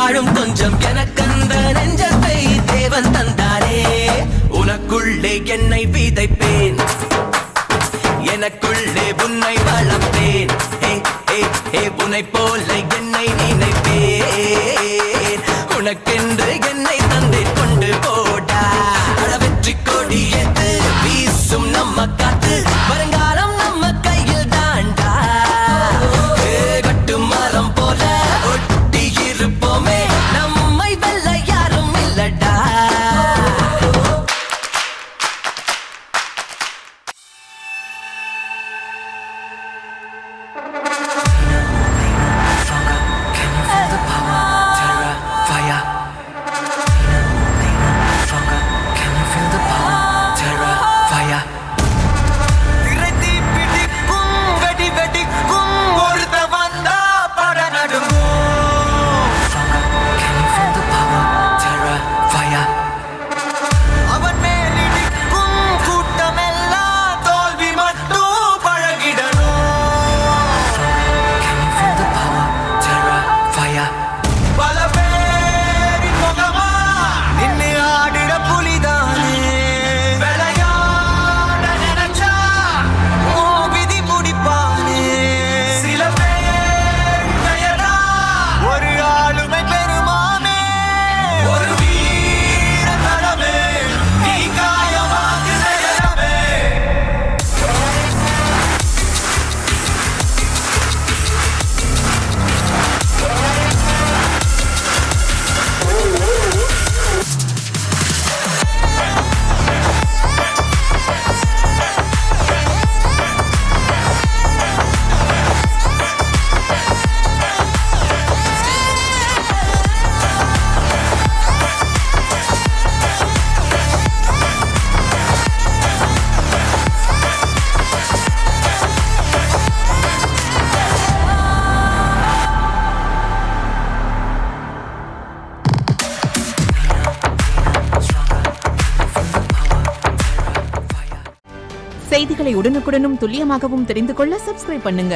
வாழும் கொஞ்சம் எனக்கந்த நெஞ்சத்தை தேவன் தந்தாரே. உனக்குள்ளே என்னை விதைப்பேன், எனக்குள்ளே உன்னை வளர்ப்பேன். உன்னை போல என்னை நினைப்பேன், உனக்கென்று என்னை தந்தை கொண்டு போடா. வெற்றி கொடி எது வீசும் நம்ம காத்து, வருங்காலம் நம்ம கையில் தாண்டா. கட்டு மரம் போல ஒட்டி இருப்போமே, நம்மை வெல்ல யாரும் இல்லடா. செய்திகளை உடனுக்குடனும் துல்லியமாகவும் தெரிந்து கொள்ள சப்ஸ்கிரைப் பண்ணுங்க.